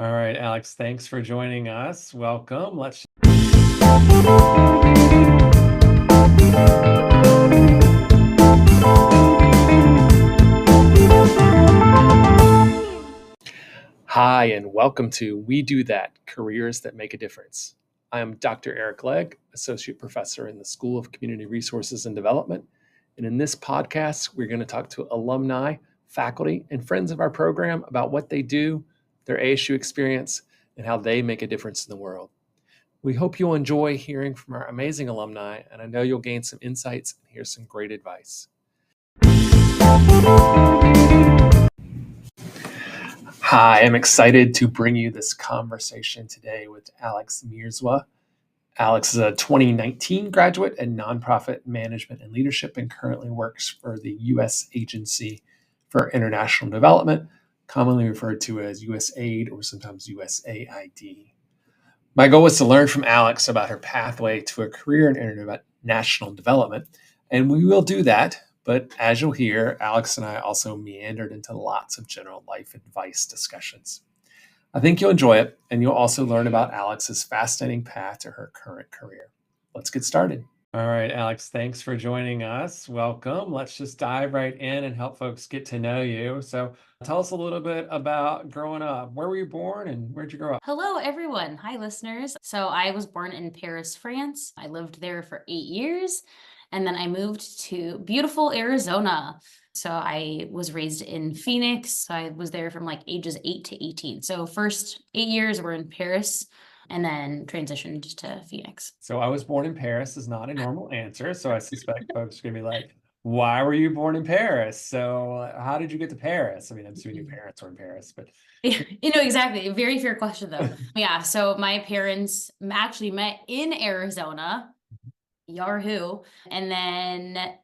All right, Alex, thanks for joining us. Welcome. Let's Hi, and welcome to We Do That, Careers That Make a Difference. I am Dr. Eric Legg, Associate Professor in the School of Community Resources and Development. And in this podcast, we're going to talk to alumni, faculty, and friends of our program about what they do, their ASU experience, and how they make a difference in the world. We hope you'll enjoy hearing from our amazing alumni, and I know you'll gain some insights and hear some great advice. Hi, I'm excited to bring you this conversation today with Alex Mierzwa. Alex is a 2019 graduate in nonprofit management and leadership and currently works for the U.S. Agency for International Development, commonly referred to as USAID or sometimes USAID. My goal was to learn from Alex about her pathway to a career in international development, and we will do that. But as you'll hear, Alex and I also meandered into lots of general life advice discussions. I think you'll enjoy it, and you'll also learn about Alex's fascinating path to her current career. Let's get started. All right, Alex, thanks for joining us. Welcome. Let's just dive right in and help folks get to know you. So tell us a little bit about growing up. Where were you born and where'd you grow up? Hello, everyone. Hi, listeners. So I was born in Paris, France. I lived there for 8 years, and then I moved to beautiful Arizona. So I was raised in Phoenix. So I was there from like ages 8 to 18. So first 8 years were in Paris and then transitioned to Phoenix. So I was born in Paris is not a normal answer. So I suspect folks are going to be like, why were you born in Paris? So how did you get to Paris? I mean, I'm assuming your parents were in Paris, but Exactly. Very fair question, though. Yeah. So my parents actually met in Arizona. Yahoo. And then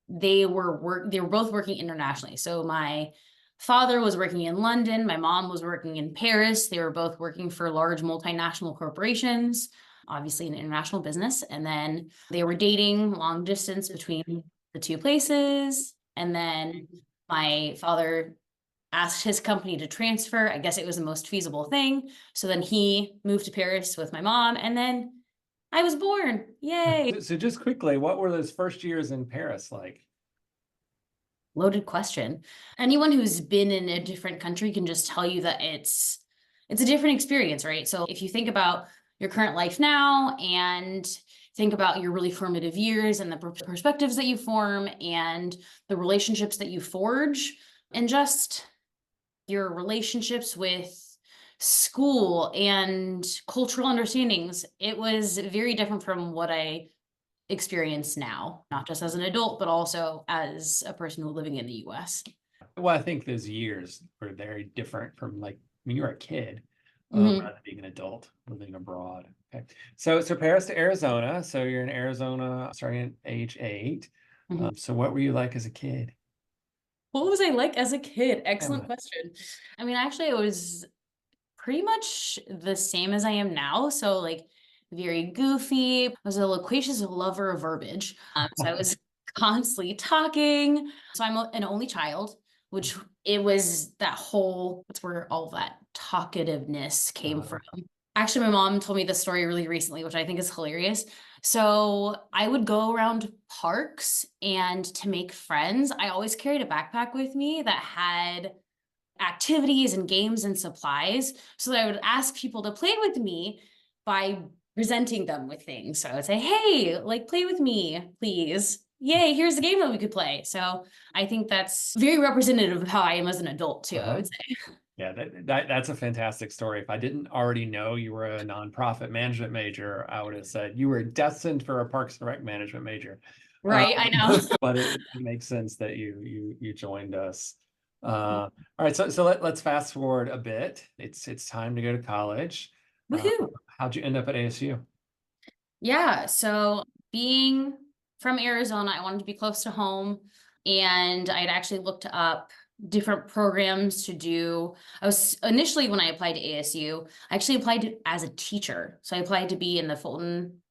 they were both working internationally. So my father was working in London, my mom was working in Paris. They were both working for large multinational corporations, obviously an international business. And then they were dating long distance between the two places. And then my father asked his company to transfer. I guess it was the most feasible thing. So then he moved to Paris with my mom, and then I was born. Yay. so just quickly, what were those first years in Paris like? Loaded question. Anyone who's been in a different country can just tell you that it's a different experience, right? So if you think about your current life now and think about your really formative years and the perspectives that you form and the relationships that you forge and just your relationships with school and cultural understandings, it was very different from what I experience now, not just as an adult, but also as a person who living in the US. Well, I think those years were very different from like when you were a kid, Mhm. rather than being an adult living abroad. Okay. So Paris to Arizona. So you're in Arizona starting at age 8. Mhm. So what were you like as a kid? What was I like as a kid? Excellent Yeah. question. I mean, actually, I was pretty much the same as I am now. So, like, very goofy. I was a loquacious lover of verbiage. So I was constantly talking. So I'm an only child, which it was that whole, that's where all that talkativeness came from. Actually, my mom told me this story really recently, which I think is hilarious. So I would go around parks, and to make friends, I always carried a backpack with me that had activities and games and supplies, so that I would ask people to play with me by presenting them with things. So I would say, "Hey, like, play with me, please. Yay, here's the game that we could play." So I think that's very representative of how I am as an adult too, I Uh-huh. would say. Yeah, that's a fantastic story. If I didn't already know you were a nonprofit management major, I would have said you were destined for a Parks and Rec management major. Right, I know. But it makes sense that you joined us. All right, so let's fast forward a bit. It's time to go to college. Uh, Woohoo. how'd you end up at ASU? Yeah, so being from Arizona, I wanted to be close to home, and I'd actually looked up different programs to do. I was initially, when I applied to ASU, I actually applied as a teacher. So I applied to be in the Fulton,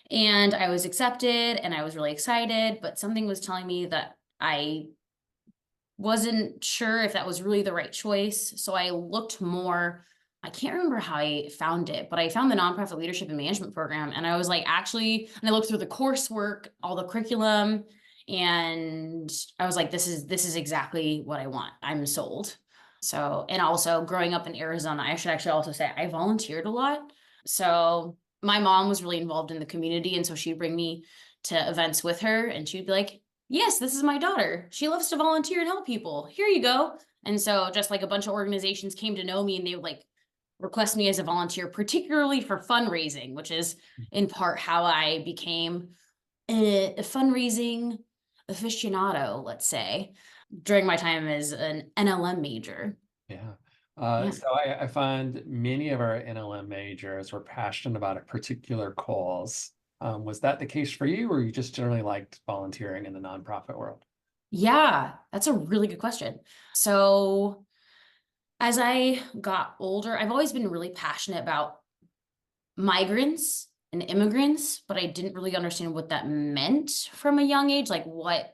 and I was accepted, and I was really excited, but something was telling me that I wasn't sure if that was really the right choice. So I looked more I can't remember how I found it, but I found the nonprofit leadership and management program. And I was like, actually, and I looked through the coursework, all the curriculum, and I was like, this is exactly what I want. I'm sold. So, and also growing up in Arizona, I should actually also say I volunteered a lot. So my mom was really involved in the community. And so she'd bring me to events with her and she'd be like, yes, this is my daughter. She loves to volunteer and help people. Here you go. And so just like a bunch of organizations came to know me and they would like request me as a volunteer, particularly for fundraising, which is in part how I became a fundraising aficionado, let's say, during my time as an NLM major. Yeah. Yeah. So I find many of our NLM majors were passionate about a particular cause. Was that the case for you, or you just generally liked volunteering in the nonprofit world? Yeah, that's a really good question. So as I got older, I've always been really passionate about migrants and immigrants, but I didn't really understand what that meant from a young age, like what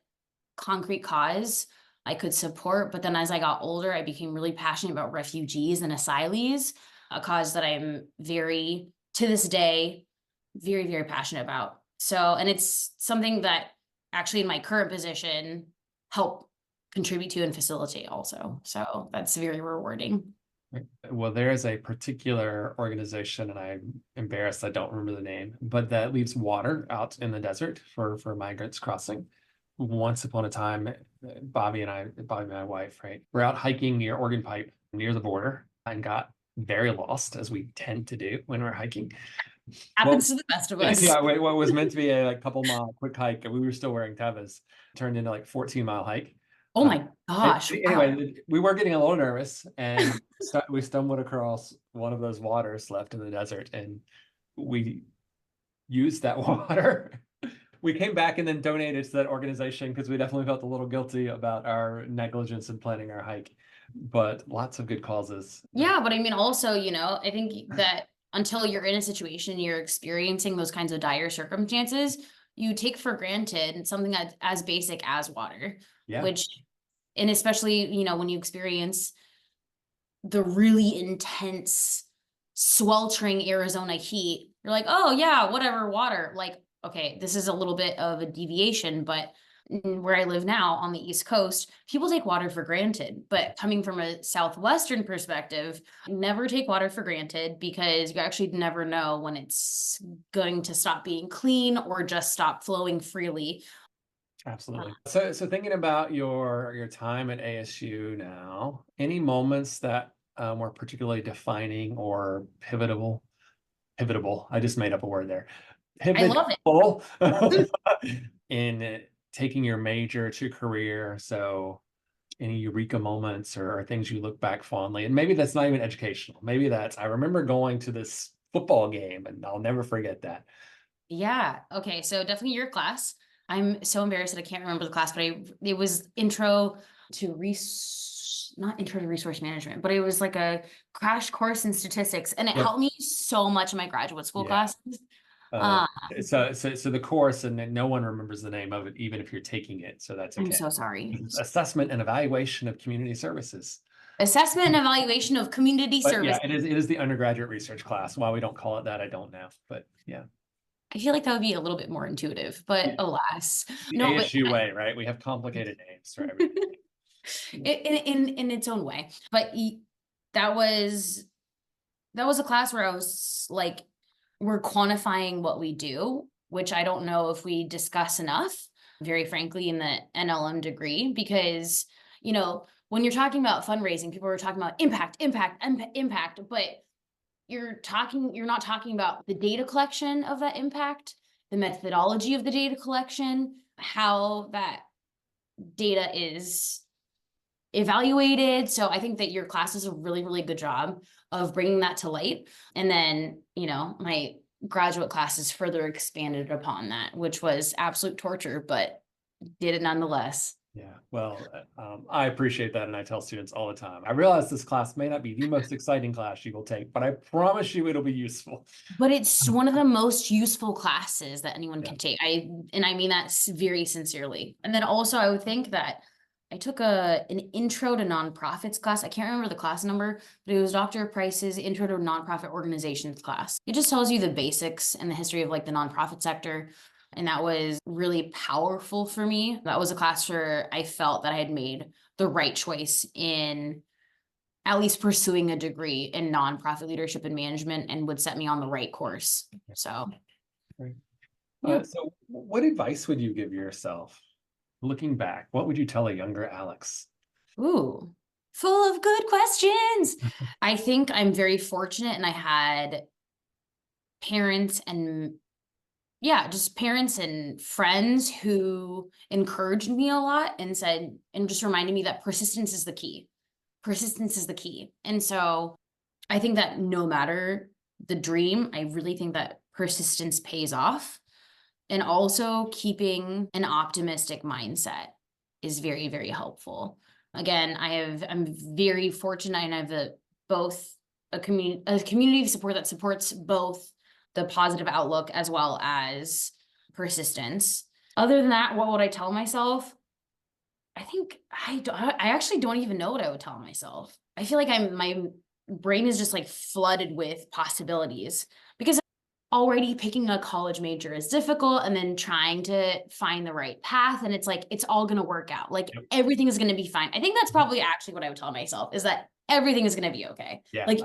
concrete cause I could support. But then as I got older, I became really passionate about refugees and asylees, a cause that I'm very, to this day, very, very passionate about. So, and it's something that actually in my current position help contribute to and facilitate also. So that's very rewarding. Right. Well, there is a particular organization, and I'm embarrassed I don't remember the name, but that leaves water out in the desert for migrants crossing. Once upon a time, Bobby, my wife, right, we're out hiking near Organ Pipe near the border and got very lost, as we tend to do when we're hiking. Well, Happens to the best of us. yeah, what was meant to be a like couple mile quick hike, and we were still wearing tevas, turned into like 14-mile hike. Oh Uh, my gosh. Wow. anyway, we were getting a little nervous, and we stumbled across one of those waters left in the desert, and we used that water. We came back and then donated to that organization because we definitely felt a little guilty about our negligence in planning our hike. But lots of good causes. Yeah, but I mean, also, I think that until you're in a situation, you're experiencing those kinds of dire circumstances, you take for granted something that's as basic as water, Yeah, which, and especially, when you experience the really intense, sweltering Arizona heat, you're like, oh, yeah, whatever, water. Like, okay, this is a little bit of a deviation, but where I live now on the East Coast, people take water for granted. But coming from a Southwestern perspective, never take water for granted because you actually never know when it's going to stop being clean or just stop flowing freely. absolutely. So thinking about your time at ASU now, any moments that were particularly defining or pivotable? Pivotable. I just made up a word there. I love Pivotable it. in taking your major to career. So any eureka moments or things you look back fondly, and maybe that's not even educational. Maybe that's I remember going to this football game, and I'll never forget that. Yeah. Okay. So definitely your class. I'm so embarrassed that I can't remember the class, but it was intro to not intro to resource management, but it was like a crash course in statistics, and it Yep. helped me so much in my graduate school Yeah. classes. Uh, Uh, so the course, and then no one remembers the name of it, even if you're taking it. So that's I'm okay. so sorry. Assessment and evaluation of community services. Assessment and evaluation of community But service. yeah, it is the undergraduate research class. Why we don't call it that, I don't know. But yeah, I feel like that would be a little bit more intuitive, but yeah. alas, The no, but ASU way, right? We have complicated names for everything. in its own way. But that was a class where I was like, we're quantifying what we do, which I don't know if we discuss enough, very frankly, in the NLM degree, because, when you're talking about fundraising, people are talking about impact, impact, impact, but you're not talking about the data collection of that impact, the methodology of the data collection, how that data is evaluated. So I think that your class does a really, really good job of bringing that to light. And then, my graduate classes further expanded upon that, which was absolute torture, but did it nonetheless. Yeah, well, I appreciate that, and I tell students all the time. I realize this class may not be the most exciting class you will take, but I promise you it'll be useful. But it's one of the most useful classes that anyone Yeah, can take. And I mean that very sincerely. And then also I would think that I took an intro to nonprofits class. I can't remember the class number, but it was Dr. Price's intro to nonprofit organizations class. It just tells you the basics and the history of like the nonprofit sector. And that was really powerful for me. That was a class where I felt that I had made the right choice in at least pursuing a degree in nonprofit leadership and management, and would set me on the right course. So, Right. yeah. So what advice would you give yourself looking back? What would you tell a younger Alex? Ooh, full of good questions. I think I'm very fortunate, and I had parents and yeah, just parents and friends who encouraged me a lot and said, and just reminded me that persistence is the key. Persistence is the key. And so I think that no matter the dream, I really think that persistence pays off. And also keeping an optimistic mindset is very, very helpful. Again, I'm very fortunate, and I have both a community of support that supports both the positive outlook as well as persistence. Other than that, what would I tell myself? I think I actually don't even know what I would tell myself. I feel like my brain is just like flooded with possibilities, because already picking a college major is difficult, and then trying to find the right path, and it's like it's all going to work out. Like Yep. everything is going to be fine. I think that's probably actually what I would tell myself, is that everything is going to be okay. Yeah. Like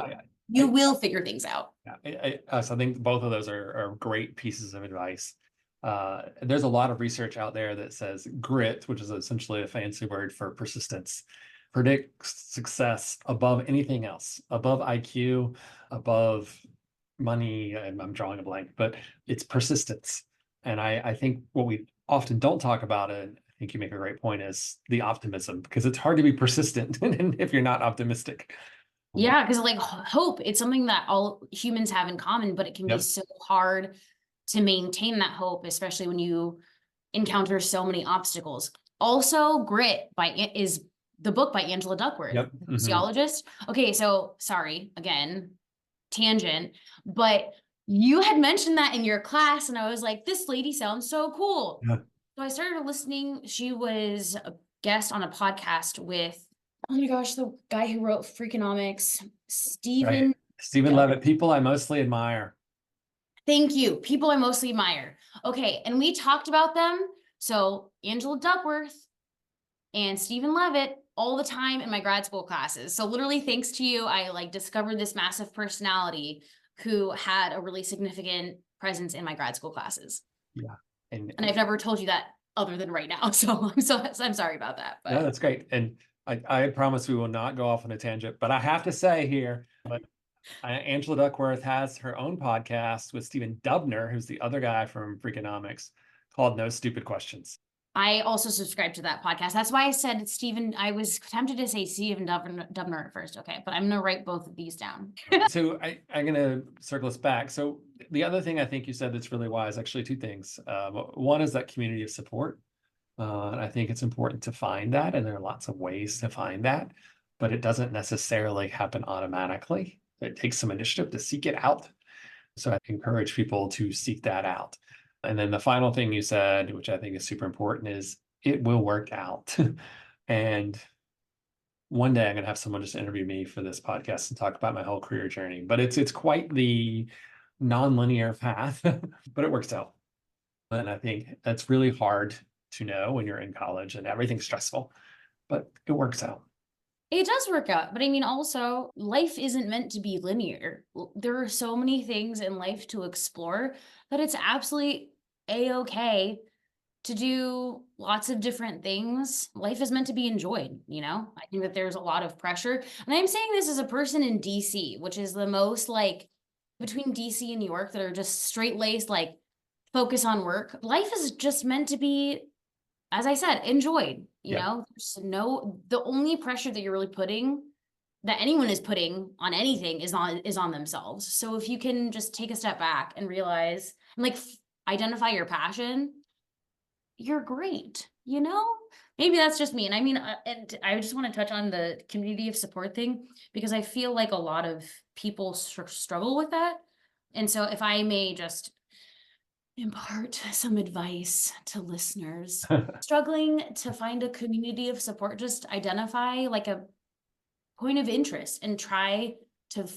you will figure things out. Yeah, so I think both of those are great pieces of advice. There's a lot of research out there that says grit, which is essentially a fancy word for persistence, predicts success above anything else, above IQ, above money. And I'm drawing a blank, but it's persistence. And I think what we often don't talk about, and I think you make a great point, is the optimism, because it's hard to be persistent if you're not optimistic. Yeah, because like hope, it's something that all humans have in common, but it can be Yep. so hard to maintain that hope, especially when you encounter so many obstacles. Also, Grit is the book by Angela Duckworth, Yep. the Mhm. sociologist. Okay, so sorry, again, tangent, but you had mentioned that in your class, and I was like, this lady sounds so cool. Yeah. So I started listening. She was a guest on a podcast with, oh my gosh, the guy who wrote Freakonomics, Right. Stephen. Stephen Levitt, people I mostly admire. Thank you. People I mostly admire. Okay, and we talked about them. So Angela Duckworth and Stephen Levitt all the time in my grad school classes. So literally thanks to you, I like discovered this massive personality who had a really significant presence in my grad school classes. Yeah. And And I've never told you that other than right now. So I'm sorry about that. no, But that's great. And I promise we will not go off on a tangent, but I have to say here, but Angela Duckworth has her own podcast with Stephen Dubner, who's the other guy from Freakonomics, called No Stupid Questions. I also subscribe to that podcast. That's why I said Stephen. I was tempted to say Stephen Dubner at first. Okay, but I'm gonna write both of these down. So I'm going to circle us back. So the other thing I think you said that's really wise, actually two things. One is that community of support. And I think it's important to find that, and there are lots of ways to find that, but it doesn't necessarily happen automatically. It takes some initiative to seek it out. So I encourage people to seek that out. And then the final thing you said, which I think is super important, is it will work out. And one day I'm going to have someone just interview me for this podcast and talk about my whole career journey. But it's quite the non-linear path, but it works out. And I think that's really hard to know when you're in college and everything's stressful, but it works out. It does work out, but I mean, also, life isn't meant to be linear. There are so many things in life to explore that it's absolutely a-okay to do lots of different things. Life is meant to be enjoyed, you know? I think that there's a lot of pressure. And I'm saying this as a person in DC, which is the most like between DC and New York that are just straight laced, like focus on work. Life is just meant to be, as I said, enjoyed, you Yeah. know? The only pressure that you're really putting, that anyone is putting on anything is on themselves. So if you can just take a step back and realize and like identify your passion, you're great, you know? Maybe that's just me. And I mean, and I just want to touch on the community of support thing, because I feel like a lot of people struggle with that. And so if I may just impart some advice to listeners struggling to find a community of support. Just identify like a point of interest and try to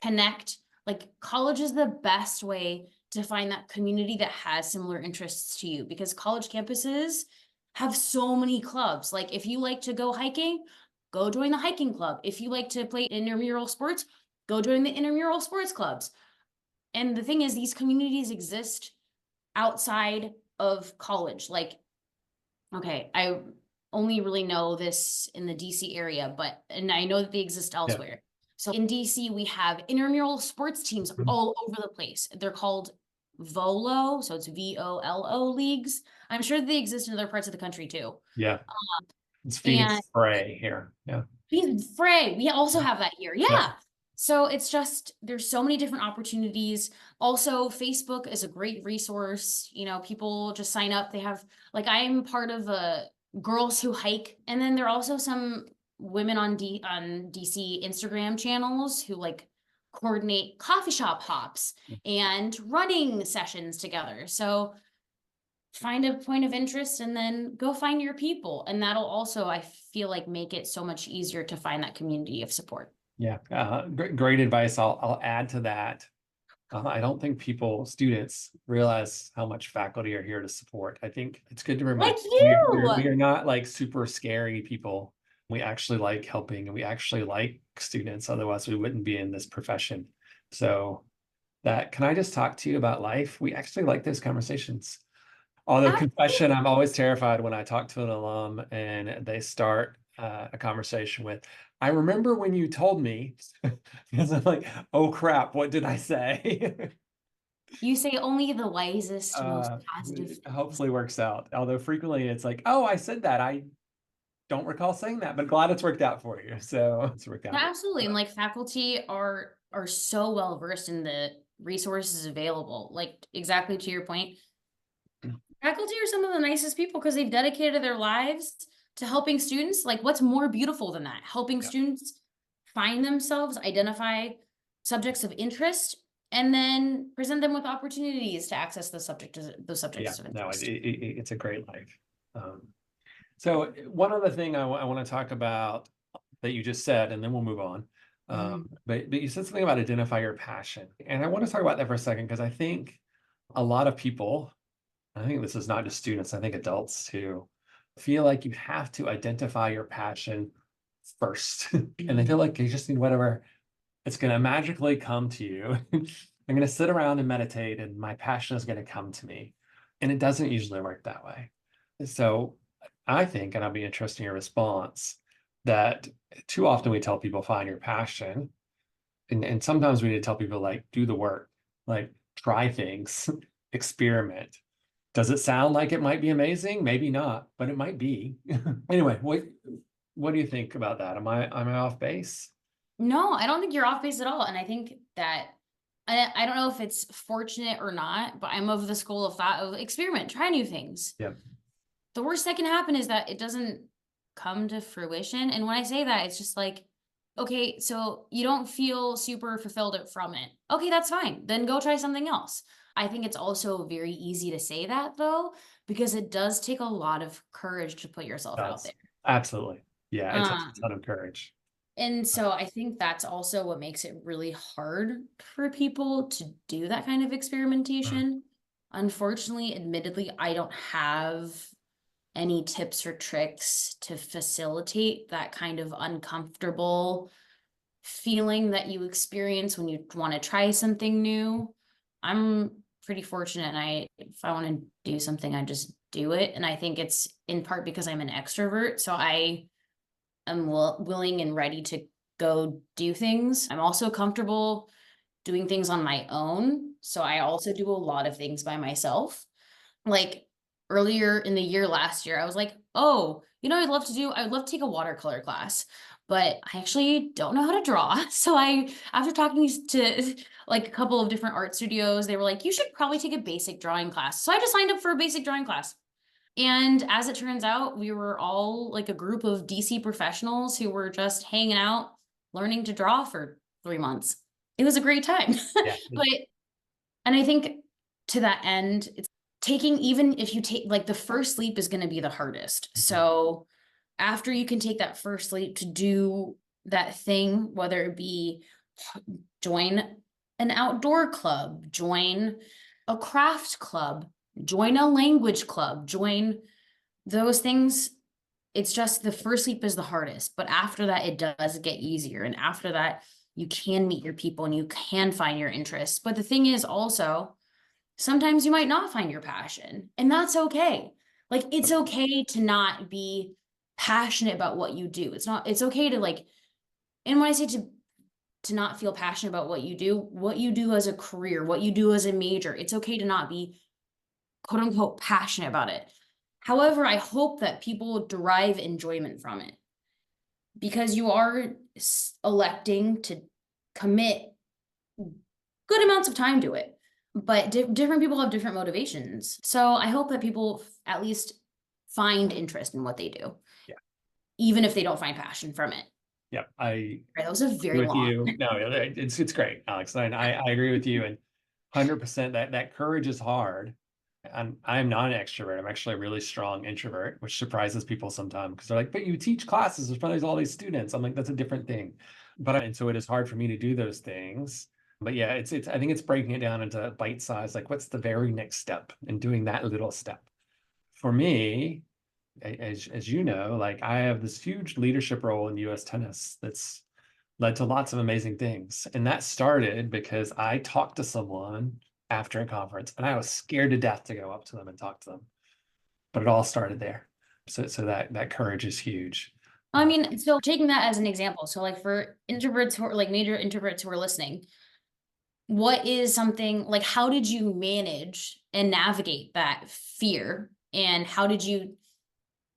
connect. Like college is the best way to find that community that has similar interests to you, because college campuses have so many clubs. Like if you like to go hiking, go join the hiking club. If you like to play intramural sports, go join the intramural sports clubs. And the thing is, these communities exist outside of college. Like, okay, I only really know this in the DC area, and I know that they exist Yeah. elsewhere. So in DC, we have intramural sports teams Mhm. all over the place. They're called VOLO, so it's VOLO leagues. I'm sure they exist in other parts of the country too. Yeah. It's And Phoenix Spray here. Yeah. Frey, we also have that here. Yeah. Yeah. So it's just, there's so many different opportunities. Also, Facebook is a great resource. You know, people just sign up. They have, like, I'm part of a Girls Who Hike, and then there are also some women on DC Instagram channels who like coordinate coffee shop hops and running sessions together. So find a point of interest and then go find your people. And that'll also, I feel like, make it so much easier to find that community of support. Yeah. Great advice. I'll add to that. I don't think students realize how much faculty are here to support. I think it's good to Like remind we you. are not like super scary people. We actually like helping and we actually like students. Otherwise, we wouldn't be in this profession. So that can I just talk to you about life? We actually like those conversations. Although confession, I'm always terrified when I talk to an alum and they start a conversation with, I remember when you told me, because I'm like, oh crap, what did I say? You say only the wisest, most positive It things. hopefully works out. Although frequently it's like, oh, I said that. I don't recall saying that, but glad it's worked out for you. So it's worked No, out. absolutely. And like faculty are so well versed in the resources available. Like exactly to your point, faculty are some of the nicest people because they've dedicated their lives to helping students. Like, what's more beautiful than that? Helping Yeah. students find themselves, identify subjects of interest, and then present them with opportunities to access those Yeah. subjects of No, interest. it's a great life. Um, so one other thing I want to talk about that you just said, and then we'll move on. Mhm. But you said something about identify your passion. And I want to talk about that for a second because I think a lot of people, I think this is not just students, I think adults too, feel like you have to identify your passion first. And they feel like you just need whatever, it's going to magically come to you. I'm going to sit around and meditate and my passion is going to come to me. And it doesn't usually work that way. So I think, and I'll be interested in your response, that too often we tell people find your passion. And sometimes we need to tell people like do the work, like try things, experiment. Does it sound like it might be amazing? Maybe not, but it might be. Anyway, what do you think about that? Am I off base? No, I don't think you're off base at all. And I think that I don't know if it's fortunate or not, but I'm of the school of thought of experiment, try new things. Yeah. The worst that can happen is that it doesn't come to fruition. And when I say that, it's just like, okay, so you don't feel super fulfilled from it. Okay, that's fine. Then go try something else. I think it's also very easy to say that though, because it does take a lot of courage to put yourself out there. Does. Absolutely. Yeah, it takes a Um, ton of courage. and so I think that's also what makes it really hard for people to do that kind of Mm. experimentation. Unfortunately, admittedly, I don't have any tips or tricks to facilitate that kind of uncomfortable feeling that you experience when you want to try something new. I'm pretty fortunate, and if I want to do something, I just do it. And I think it's in part because I'm an extrovert, so I am willing and ready to go do things. I'm also comfortable doing things on my own, so I also do a lot of things by myself. Like earlier in the year last year, I was like, oh, I would love to take a watercolor class, but I actually don't know how to draw. So after talking to like a couple of different art studios, they were like, you should probably take a basic drawing class. So I just signed up for a basic drawing class. And as it turns out, we were all like a group of DC professionals who were just hanging out, learning to draw for 3 months. It was a great time. Yeah. But, and I think to that end, it's taking, even if you take, like, the first leap is going to be the hardest. So after you can take that first leap to do that thing, whether it be join an outdoor club, join a craft club, join a language club, join those things, it's just the first leap is the hardest, but after that, it does get easier. And after that, you can meet your people and you can find your interests. But the thing is also, sometimes you might not find your passion, and that's okay. Like, it's okay to not be passionate about what you do. It's okay to, like, and when I say to not feel passionate about what you do as a career, what you do as a major, it's okay to not be quote unquote passionate about it. However, I hope that people derive enjoyment from it, because you are electing to commit good amounts of time to it. But different people have different motivations. So I hope that people at least find interest in what they do. Yeah. Even if they don't find passion from it. Yeah, That was a very with long. you. No, it's great, Alex. I agree with you, and 100% that courage is hard. I'm not an extrovert. I'm actually a really strong introvert, which surprises people sometimes because they're like, "But you teach classes. There's probably all these students." I'm like, "That's a different thing," and so it is hard for me to do those things. But yeah, it's I think it's breaking it down into bite size. Like, what's the very next step, and doing that little step. For me, as you know, like I have this huge leadership role in U.S. tennis that's led to lots of amazing things. And that started because I talked to someone after a conference and I was scared to death to go up to them and talk to them. But it all started there. So that courage is huge. I mean, so taking that as an example, so like for introverts who are like major introverts who are listening, what is something like, how did you manage and navigate that fear? And how did you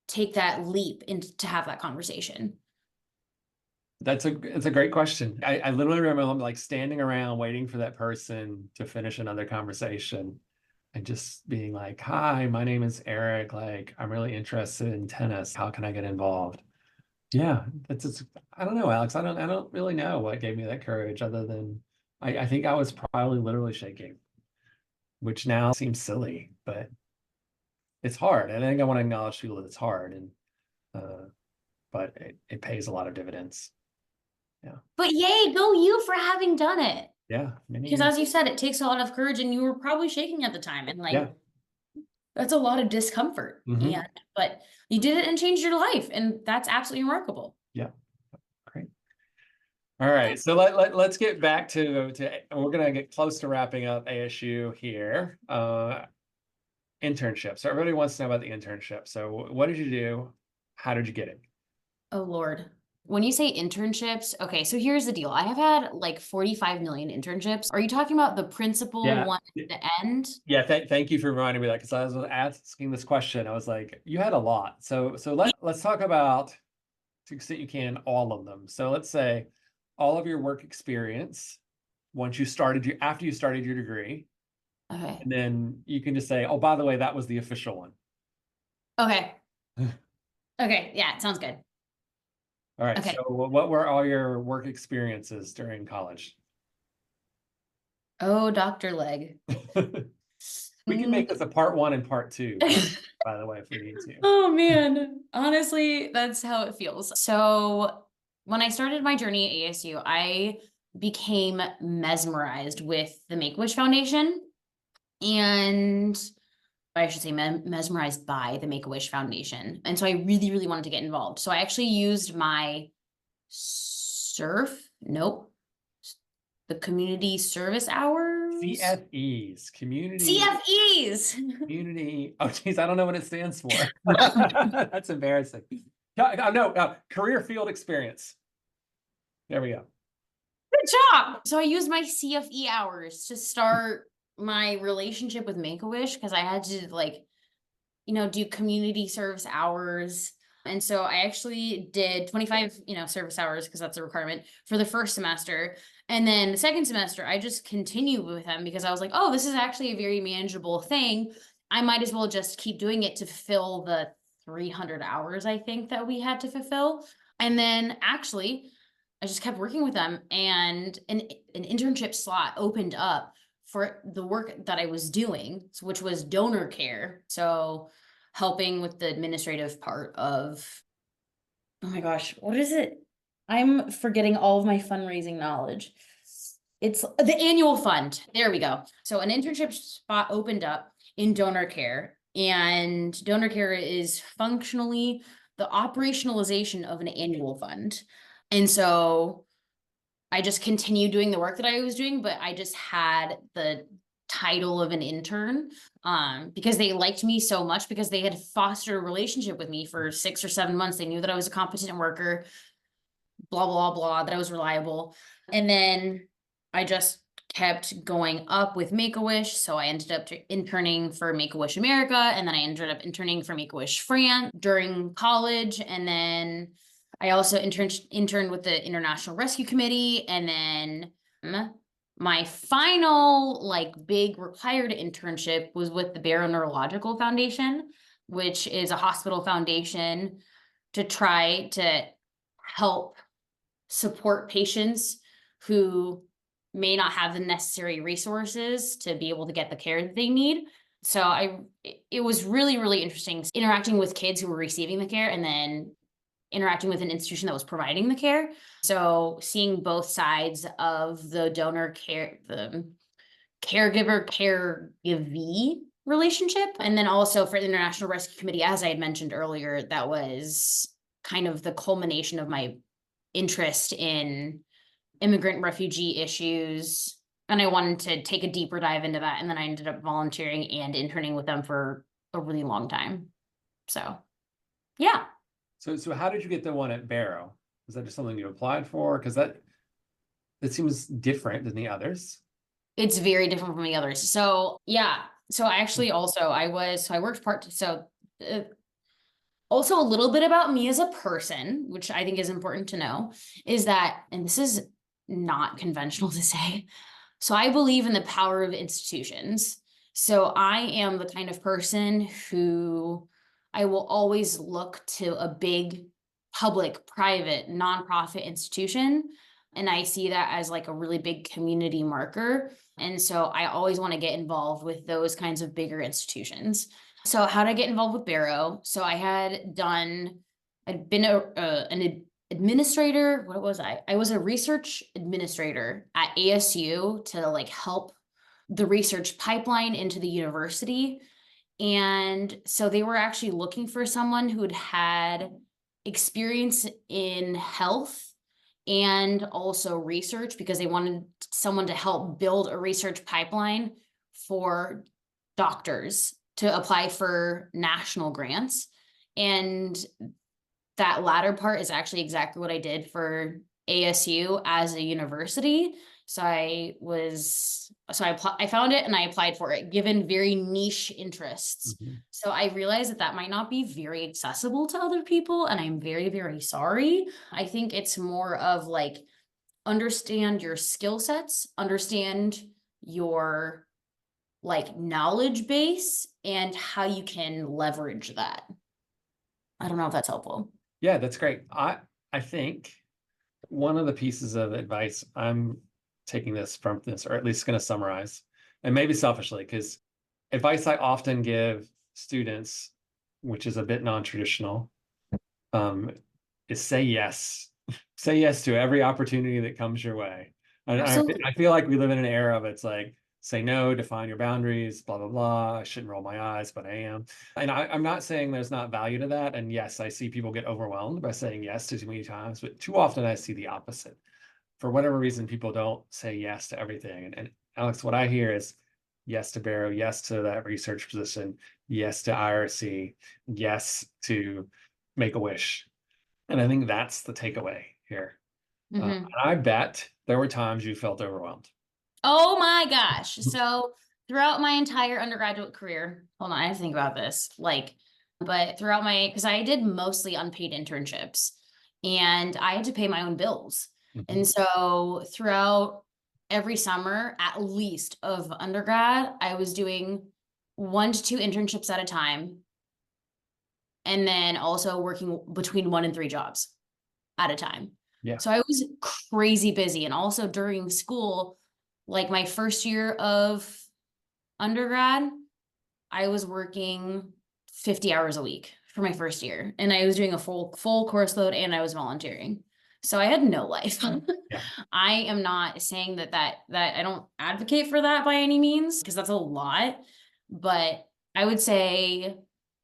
take that leap into to have that conversation? It's a great question. I literally remember like standing around waiting for that person to finish another conversation and just being like, "Hi, my name is Eric. Like, I'm really interested in tennis. How can I get involved?" Yeah, that's just, I don't know, Alex. I don't really know what gave me that courage other than I think I was probably literally shaking, which now seems silly, but it's hard. And I think I want to acknowledge to people that it's hard, and uh, but it pays a lot of dividends. Yeah. But yay, go you for having done it. Yeah. Many Because years. as you said, it takes a lot of courage and you were probably shaking at the time. And like, Yeah. that's a lot of discomfort. Hmm. But you did it and changed your life. And that's absolutely remarkable. Yeah. Great. All right. So let's get back to we're gonna get close to wrapping up ASU here. Internship. So everybody wants to know about the internship. So what did you do? How did you get it? Oh, Lord. When you say internships, okay, so here's the deal. I have had like 45 million internships. Are you talking about the principal Yeah. one at the end? Yeah, thank you for reminding me that because I was asking this question. I was like, you had a lot. So let's talk about, to the extent you can, all of them. So let's say all of your work experience once you started your after you started your degree, Okay. and then you can just say, oh, by the way, that was the official one. Okay. Okay. Yeah, it sounds good. All right. Okay. So what were all your work experiences during college? Oh, Dr. Leg. We can Mm. make this a part one and part two, by the way, if we need to. Oh man, honestly, that's how it feels. So when I started my journey at ASU, I became mesmerized with the Make-A-Wish Foundation, and I should say mesmerized by the Make-A-Wish Foundation. And so I really, really wanted to get involved. So I actually used my nope, the community service hours. CFEs, CFEs. community. Oh, geez, I don't know what it stands for. That's embarrassing. No, career field experience. There we go. Good job. So I used my CFE hours to start my relationship with Make-A-Wish, because I had to, like, do community service hours. And so I actually did 25, service hours, because that's a requirement for the first semester. And then the second semester, I just continued with them because I was like, oh, this is actually a very manageable thing. I might as well just keep doing it to fulfill the 300 hours, I think, that we had to fulfill. And then actually, I just kept working with them, and an internship slot opened up for the work that I was doing, which was donor care. So helping with the administrative part of, oh my gosh, what is it? I'm forgetting all of my fundraising knowledge. It's the annual fund. There we go. So an internship spot opened up in donor care, and donor care is functionally the operationalization of an annual fund. And so I just continued doing the work that I was doing, but I just had the title of an intern because they liked me so much, because they had fostered a relationship with me for 6 or 7 months. They knew that I was a competent worker, blah, blah, blah, that I was reliable. And then I just kept going up with Make-A-Wish. So I ended up interning for Make-A-Wish America, and then I ended up interning for Make-A-Wish France during college. And then I also interned with the International Rescue Committee. And then my final like big required internship was with the Barrow Neurological Foundation, which is a hospital foundation to try to help support patients who may not have the necessary resources to be able to get the care that they need. So it was really, really interesting interacting with kids who were receiving the care and then interacting with an institution that was providing the care. So seeing both sides of the donor care, the caregiver caregivee relationship. And then also for the International Rescue Committee, as I had mentioned earlier, that was kind of the culmination of my interest in immigrant refugee issues. And I wanted to take a deeper dive into that. And then I ended up volunteering and interning with them for a really long time. So, yeah. So how did you get the one at Barrow? Was that just something you applied for? Because that seems different than the others. It's very different from the others. So, yeah. So I actually also, I worked also a little bit about me as a person, which I think is important to know, is that, and this is not conventional to say, so I believe in the power of institutions. So I am the kind of person who I will always look to a big public, private, nonprofit institution. And I see that as like a really big community marker. And so I always want to get involved with those kinds of bigger institutions. So how did I get involved with Barrow? So I'd been an administrator. What was I? I was a research administrator at ASU to like help the research pipeline into the university. And so they were actually looking for someone who'd had experience in health and also research, because they wanted someone to help build a research pipeline for doctors to apply for national grants. And that latter part is actually exactly what I did for ASU as a university. So I found it and I applied for it, given very niche interests. Mm-hmm. So I realized that might not be very accessible to other people, and I'm very, very sorry. I think it's more of like, understand your skill sets, understand your like knowledge base and how you can leverage that. I don't know if that's helpful. Yeah, that's great. I think one of the pieces of advice I'm taking this from this, or at least going to summarize, and maybe selfishly, because advice I often give students, which is a bit non-traditional, is say yes. Say yes to every opportunity that comes your way. I feel like we live in an era of it's like, say no, define your boundaries, blah, blah, blah. I shouldn't roll my eyes, but I am. And I'm not saying there's not value to that. And yes, I see people get overwhelmed by saying yes too many times, but too often I see the opposite. For whatever reason, people don't say yes to everything. And Alex, what I hear is yes to Barrow, yes to that research position, yes to IRC, yes to Make-A-Wish. And I think that's the takeaway here. And I bet there were times you felt overwhelmed. Oh my gosh. So throughout my entire undergraduate career, hold on, I have to think about this. But throughout because I did mostly unpaid internships and I had to pay my own bills. Mm-hmm. And so throughout every summer, at least of undergrad, I was doing 1 to 2 internships at a time. And then also working between 1 and 3 jobs at a time. Yeah. So I was crazy busy. And also during school, Like my first year of undergrad, I was working 50 hours a week for my first year, and I was doing a full course load, and I was volunteering. So I had no life. Yeah. I am not saying that I don't advocate for that by any means, because that's a lot, but I would say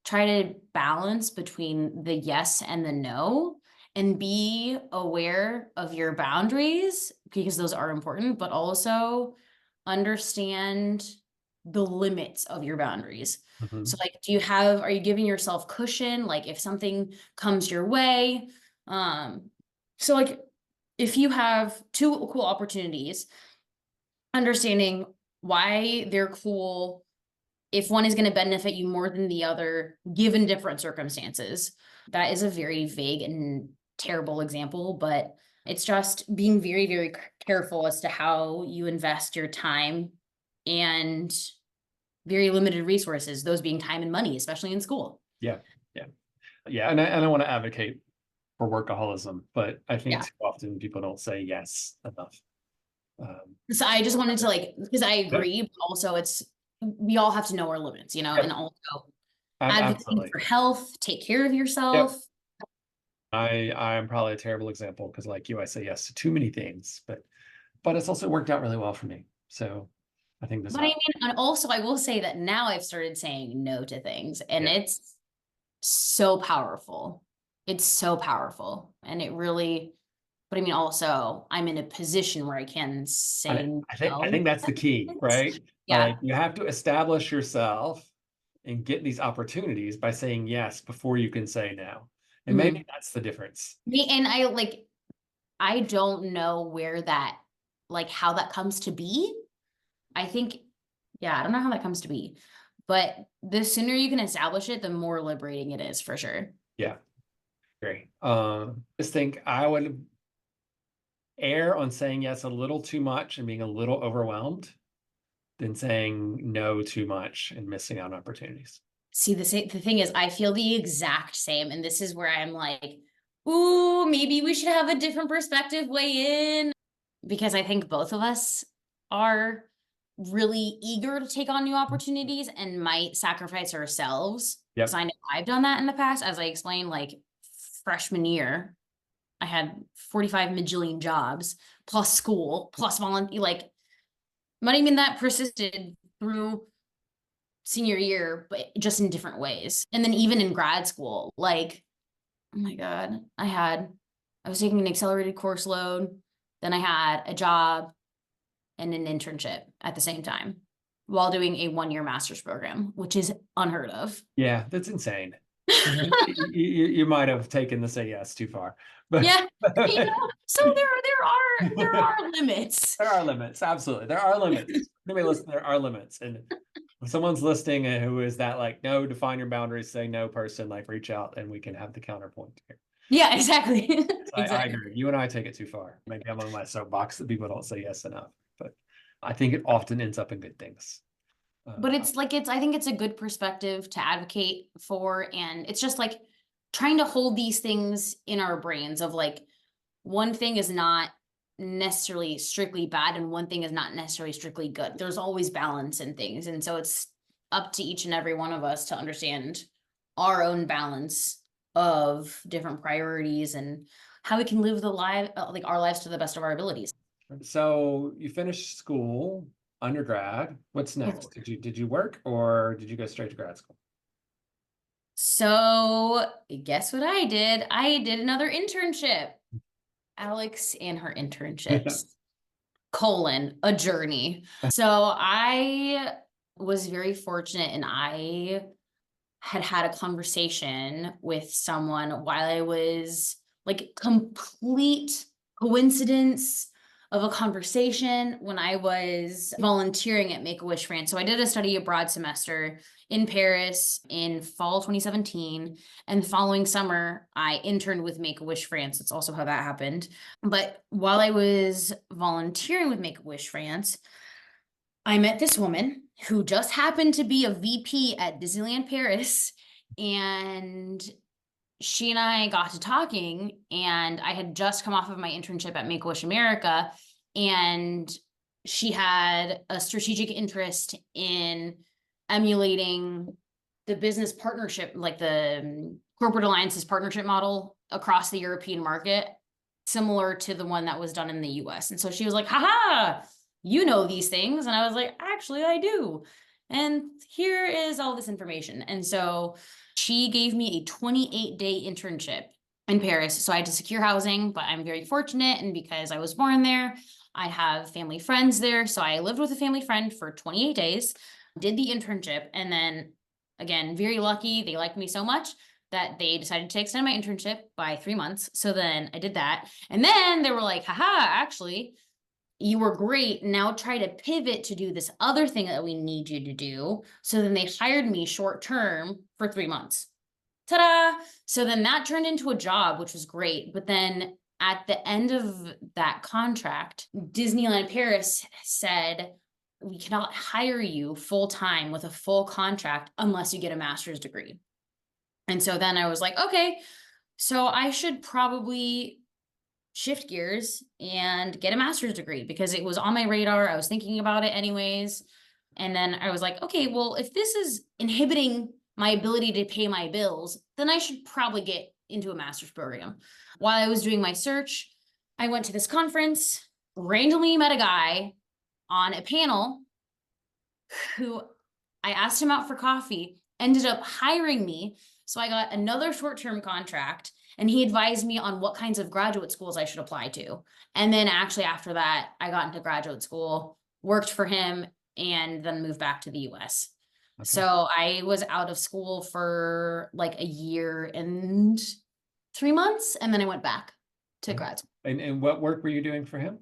try to balance between the yes and the no, and be aware of your boundaries, because those are important, but also understand the limits of your boundaries. Mhm. So like, are you giving yourself cushion? Like if something comes your way, so like if you have two cool opportunities, understanding why they're cool, if one is going to benefit you more than the other, given different circumstances. That is a very vague and terrible example, but it's just being very, very careful as to how you invest your time and very limited resources, those being time and money, especially in school. Yeah. Yeah. Yeah. And I want to advocate for workaholism, but I think Yeah. too often people don't say yes enough. So I just wanted to like, because I Yep. agree, but also we all have to know our limits, and Yep. also advocate Absolutely. for health, take care of Yep. yourself. I'm probably a terrible example because, like you, I say yes to too many things, but it's also worked out really well for me. So I think this But I out. mean, and also I will say that now I've started saying no to things, and Yeah. it's so powerful. It's so powerful. And it really, but I mean, also I'm in a position where I can say I no. think that's the key, right? Like Yeah. you have to establish yourself and get these opportunities by saying yes before you can say no. And maybe Mhm. that's the difference. And I don't know where that, like how that comes to be. I think, yeah, I don't know how that comes to be, but the sooner you can establish it, the more liberating it is for sure. Yeah, great. Just think I would err on saying yes a little too much and being a little overwhelmed than saying no too much and missing out on opportunities. See, the thing is, I feel the exact same. And this is where I'm like, ooh, maybe we should have a different perspective weigh in. Because I think both of us are really eager to take on new opportunities and might sacrifice ourselves. Because Yep. I know I've done that in the past. As I explained, like freshman year, I had 45 majillion jobs plus school plus volunteer, like not even that persisted through senior year, but just in different ways. And then even in grad school, like, oh my God, I was taking an accelerated course load, then I had a job and an internship at the same time while doing a 1 year master's program, which is unheard of. Yeah, that's insane. You might have taken the say yes too far, but Yeah, so there are limits. there are limits. Absolutely. There are limits. Anybody listen, there are limits. And if someone's listening who is that like, no, define your boundaries, say no person, like reach out and we can have the counterpoint here. Yeah, exactly. I Exactly. agree. You and I take it too far. Maybe I'm on my soapbox that people don't say yes enough, but I think it often ends up in good things. But Um, it's like I think it's a good perspective to advocate for, and it's just like trying to hold these things in our brains of like one thing is not necessarily strictly bad and one thing is not necessarily strictly good. There's always balance in things. And so it's up to each and every one of us to understand our own balance of different priorities and how we can live like our lives to the best of our abilities. so you finished school, undergrad. What's next? Did you work or did you go straight to grad school? So guess what I did? I did another internship. Alex and her internships. A journey. So I was very fortunate, and I had a conversation with someone while I was like complete coincidence of a conversation when I was volunteering at Make-A-Wish France. So I did a study abroad semester in Paris in fall 2017. And the following summer, I interned with Make-A-Wish France. That's also how that happened. But while I was volunteering with Make-A-Wish France, I met this woman who just happened to be a VP at Disneyland Paris, and she and I got to talking, and I had just come off of my internship at Make-A-Wish America, and she had a strategic interest in emulating the business partnership, like the corporate alliances partnership model across the European market, similar to the one that was done in the US. And so she was like, haha, you know these things. And I was like, actually, I do. And here is all this information. And so she gave me a 28-day internship in Paris. So I had to secure housing, but I'm very fortunate. And because I was born there, I have family friends there. So I lived with a family friend for 28 days, did the internship, and then again, very lucky. They liked me so much that they decided to extend my internship by 3 months. So then I did that. And then they were like, haha, actually, you were great. Now try to pivot to do this other thing that we need you to do. So then they hired me short term for 3 months. Ta-da! So then that turned into a job, which was great. But then at the end of that contract, Disneyland Paris said, we cannot hire you full time with a full contract unless you get a master's degree. And so then I was like, okay, so I should probably shift gears and get a master's degree because it was on my radar. I was thinking about it anyways. And then I was like, okay, well, if this is inhibiting my ability to pay my bills, then I should probably get into a master's program. While I was doing my search, I went to this conference, randomly met a guy on a panel who I asked him out for coffee, ended up hiring me. So I got another short-term contract, and he advised me on what kinds of graduate schools I should apply to. And then actually after that, I got into graduate school, worked for him, and then moved back to the US. Okay. So I was out of school for like a year and 3 months, and then I went back to grad school. And what work were you doing for him?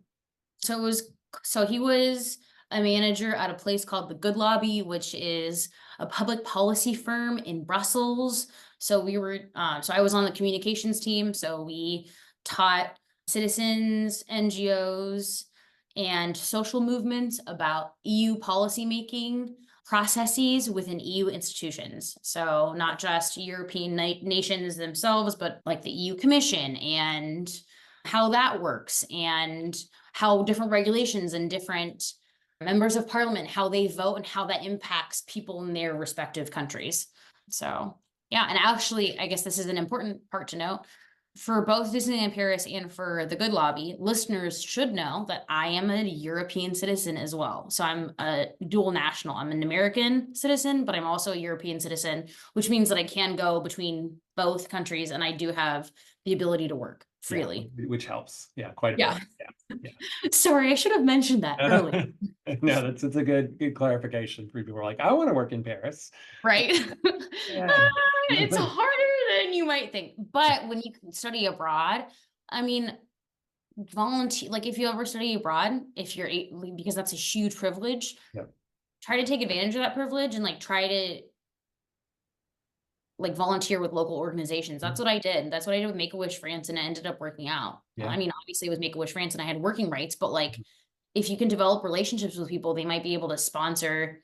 So he was a manager at a place called the Good Lobby, which is a public policy firm in Brussels. So I was on the communications team. So we taught citizens, NGOs, and social movements about EU policymaking processes within EU institutions. So not just European nations themselves, but like the EU Commission and how that works and how different regulations and different members of parliament, how they vote and how that impacts people in their respective countries. So yeah, and actually, I guess this is an important part to note. For both Disneyland Paris and for the Good Lobby, listeners should know that I am a European citizen as well. So I'm a dual national. I'm an American citizen, but I'm also a European citizen, which means that I can go between both countries, and I do have the ability to work freely. Yeah, which helps. Yeah, quite a Yeah. bit. Yeah. Sorry, I should have mentioned that earlier. No, that's a good clarification for people who are like, I want to work in Paris. Right? Yeah. It's harder than you might think. But when you study abroad, I mean, volunteer, like if you ever study abroad, because that's a huge privilege, Yep. try to take advantage of that privilege and like try to like volunteer with local organizations. That's what I did. That's what I did with Make-A-Wish France, and it ended up working out. Yeah. I mean, obviously it was Make-A-Wish France and I had working rights, but like if you can develop relationships with people, they might be able to sponsor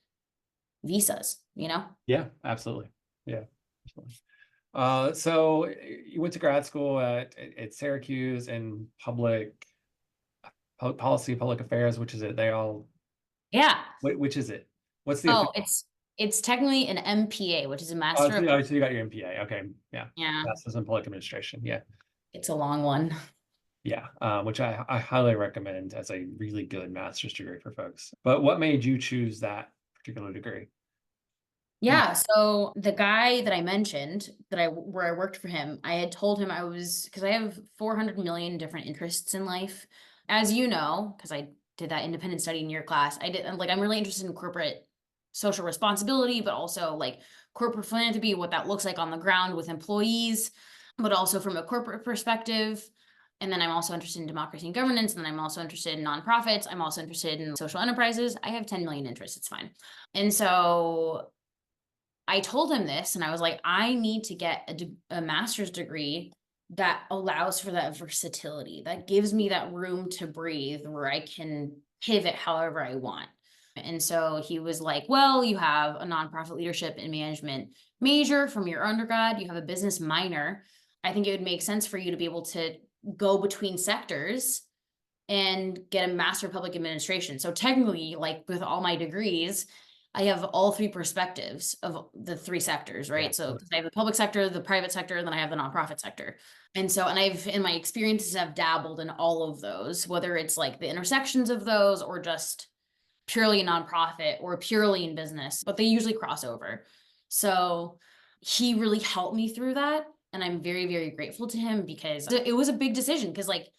visas, you know? Yeah, absolutely. Yeah. Absolutely. So you went to grad school at Syracuse in public policy, public affairs, which is it? Yeah. Which is it? What's the Oh, it's technically an MPA, which is a master of. so you got your MPA. Okay. Yeah. Yeah. Masters in Public Administration. Yeah. It's a long one. Yeah. Which I highly recommend as a really good master's degree for folks. But what made you choose that particular degree? Yeah, so the guy that I mentioned where I worked for him, I had told him because I have 400 million different interests in life. As you know, because I did that independent study in your class, I'm really interested in corporate social responsibility, but also like corporate philanthropy, what that looks like on the ground with employees, but also from a corporate perspective. And then I'm also interested in democracy and governance. And then I'm also interested in nonprofits. I'm also interested in social enterprises. I have 10 million interests. It's fine. And so I told him this, and I was like, I need to get a master's degree that allows for that versatility, that gives me that room to breathe where I can pivot however I want. And so he was like, well, you have a nonprofit leadership and management major from your undergrad, you have a business minor. I think it would make sense for you to be able to go between sectors and get a Master of Public Administration. So technically, like with all my degrees, I have all three perspectives of the three sectors, right? Yeah. So I have the public sector, the private sector, and then I have the nonprofit sector. And I've, in my experiences, have dabbled in all of those, whether it's like the intersections of those or just purely nonprofit or purely in business, but they usually cross over. So he really helped me through that. And I'm very, very grateful to him because it was a big decision because like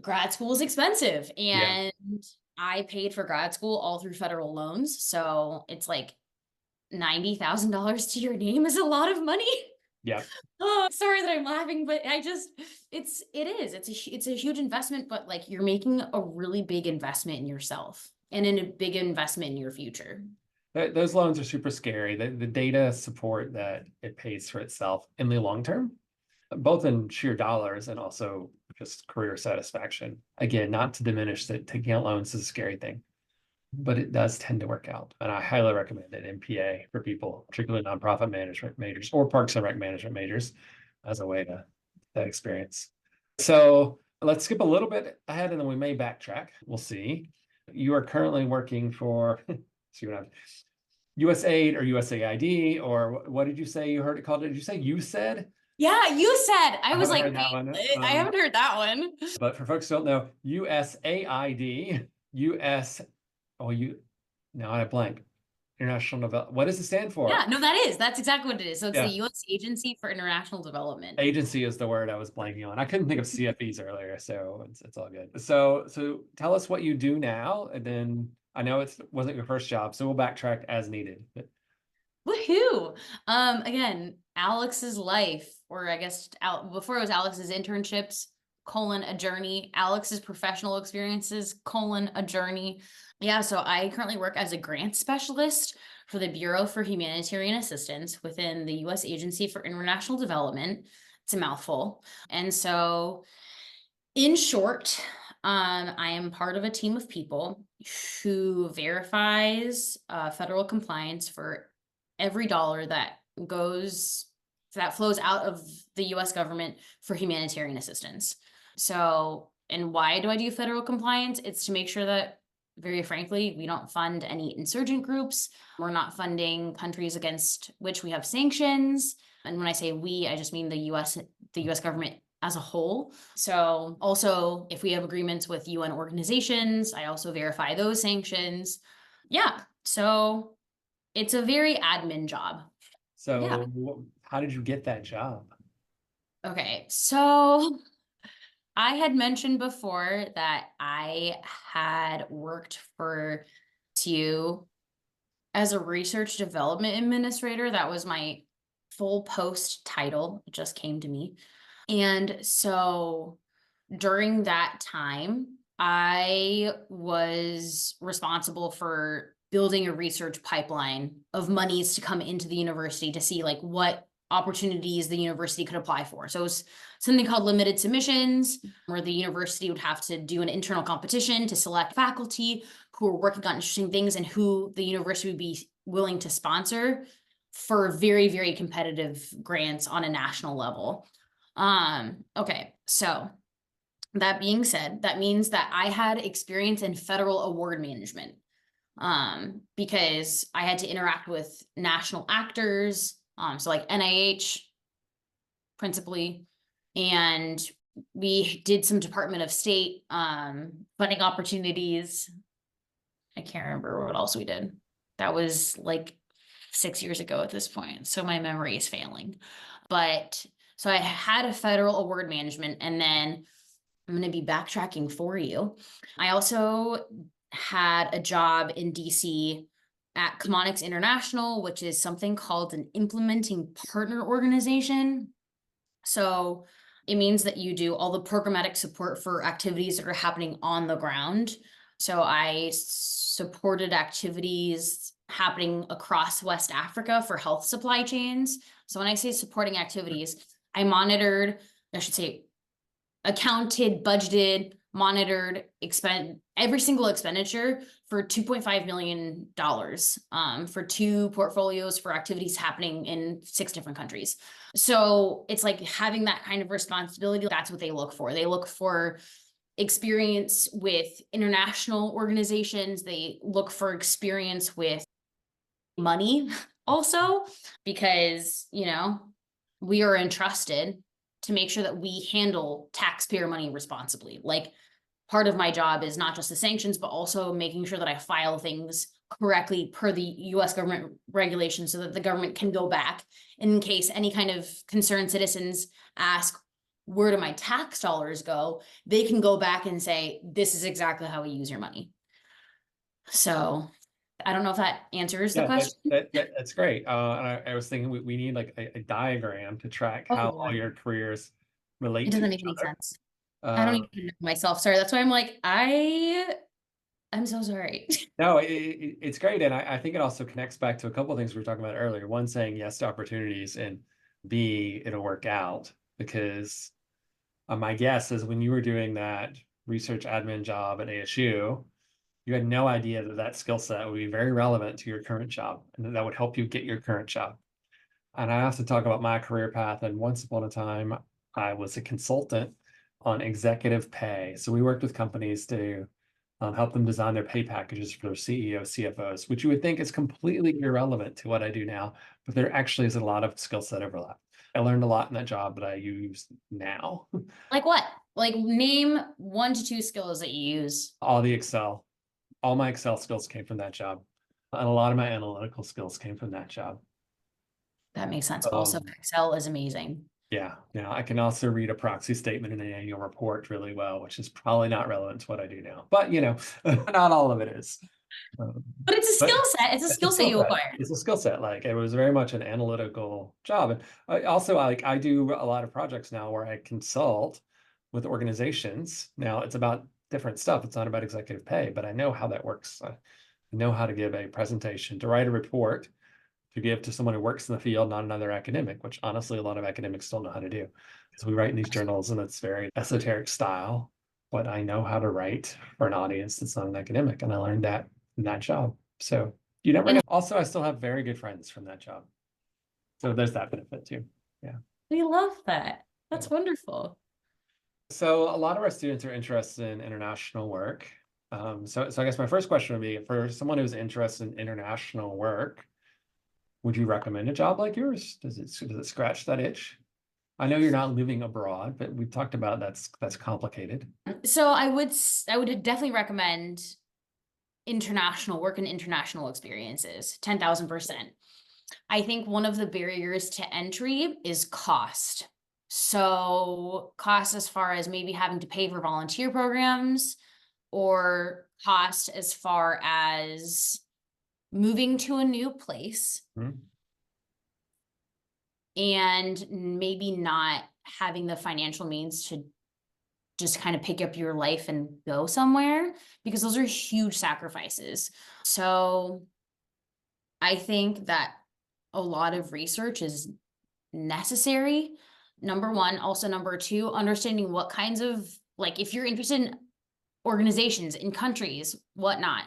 grad school is expensive Yeah. and I paid for grad school all through federal loans. So it's like $90,000 to your name is a lot of money. Yeah. Oh, sorry that I'm laughing, but it's a huge investment, but like you're making a really big investment in yourself and in a big investment in your future. Those loans are super scary. The data support that it pays for itself in the long term, both in sheer dollars and also just career satisfaction. Again, not to diminish that taking out loans is a scary thing, but it does tend to work out. And I highly recommend it MPA for people, particularly nonprofit management majors or Parks and Rec management majors, as a way to that experience. So let's skip a little bit ahead and then we may backtrack. We'll see. You are currently working for see what I'm USAID or USAID, or what did you say you heard it called? Did you say you said? Yeah, you said. I was haven't like, heard that wait, one. I haven't heard that one. But for folks who don't know, USAID, US, oh, you, now I blank. International Development. What does it stand for? Yeah, no, that's exactly what it is. So it's the Yeah, U.S. Agency for International Development. agency is the word I was blanking on. I couldn't think of CFEs earlier, so it's all good. So tell us what you do now, and then I know it wasn't your first job, so we'll backtrack as needed. Woohoo! Again, Alex's life, or I guess before it was Alex's internships, a journey, Alex's professional experiences, a journey. Yeah, so I currently work as a grant specialist for the Bureau for Humanitarian Assistance within the U.S. Agency for International Development. It's a mouthful. And so, in short, I am part of a team of people who verifies federal compliance for every dollar that flows out of the US government for humanitarian assistance. So, and why do I do federal compliance? It's to make sure that, very frankly, we don't fund any insurgent groups. We're not funding countries against which we have sanctions. And when I say we, I just mean the US government as a whole. So also, if we have agreements with UN organizations, I also verify those sanctions. Yeah, so it's a very admin job. Yeah. So how did you get that job? Okay, so I had mentioned before that I had worked for TU as a research development administrator. That was my full post title. It just came to me. And so during that time, I was responsible for building a research pipeline of monies to come into the university to see like what opportunities the university could apply for. So it was something called limited submissions, where the university would have to do an internal competition to select faculty who are working on interesting things and who the university would be willing to sponsor for very, very competitive grants on a national level. Okay, so that being said, that means that I had experience in federal award management, because I had to interact with national actors, so like NIH principally, and we did some Department of State funding opportunities. I can't remember what else we did. That was like 6 years ago at this point, so my memory is failing. But so I had a federal award management, and then I'm going to be backtracking for you. I also had a job in DC at Chemonics International, which is something called an implementing partner organization. So it means that you do all the programmatic support for activities that are happening on the ground. So I supported activities happening across West Africa for health supply chains. So when I say supporting activities, I accounted, budgeted, monitored, every single expenditure for $2.5 million for 2 portfolios for activities happening in 6 different countries. So it's like having that kind of responsibility. That's what they look for. They look for experience with international organizations. They look for experience with money also, because, we are entrusted to make sure that we handle taxpayer money responsibly. Like, part of my job is not just the sanctions, but also making sure that I file things correctly per the US government regulations so that the government can go back in case any kind of concerned citizens ask, where do my tax dollars go? They can go back and say, this is exactly how we use your money. So I don't know if that answers the Yeah, question. that's great. And I was thinking we need like a diagram to track Oh how all Lord, your careers it relate to doesn't each make any other. sense. I don't Uh, even know myself. Sorry. That's why I'm like, I'm so sorry. no, it's great. And I think it also connects back to a couple of things we were talking about earlier. One, saying yes to opportunities, and B, it'll work out. Because my guess is when you were doing that research admin job at ASU, you had no idea that that skill set would be very relevant to your current job and that would help you get your current job. And I have to talk about my career path. And once upon a time, I was a consultant on executive pay. So we worked with companies to help them design their pay packages for their CEO, CFOs, which you would think is completely irrelevant to what I do now, but there actually is a lot of skill set overlap. I learned a lot in that job that I use now. Like what? Like, name 1 to 2 skills that you use. All the Excel, all my Excel skills came from that job. And a lot of my analytical skills came from that job. That makes sense. Also, Um, Excel is amazing. Yeah, yeah. I can also read a proxy statement in an annual report really well, which is probably not relevant to what I do now. But not all of it is. Um, But it's a skill but set. It's a it's a skill set skill you set. acquire. It's a skill set. Like it was very much an analytical job. And I do a lot of projects now where I consult with organizations. Now it's about different stuff. It's not about executive pay, but I know how that works. I know how to give a presentation, to write a report, to give to someone who works in the field, not another academic, which honestly a lot of academics don't know how to do. So we write in these journals and it's very esoteric style, but I know how to write for an audience that's not an academic. And I learned that in that job. So you never And know. Also, I still have very good friends from that job. So there's that benefit too. Yeah. we love that. Yeah. That's wonderful. So a lot of our students are interested in international work. So I guess my first question would be, for someone who's interested in international work, would you recommend a job like yours? Does it scratch that itch? I know you're not living abroad, but we've talked about that's complicated. So I would definitely recommend international work and international experiences, 10,000%. I think one of the barriers to entry is cost. So, cost as far as maybe having to pay for volunteer programs, or cost as far as moving to a new place Mhm. and maybe not having the financial means to just kind of pick up your life and go somewhere, because those are huge sacrifices. So, I think that a lot of research is necessary. Number one. Also, number two, understanding what kinds of, like, if you're interested in organizations, in countries, whatnot,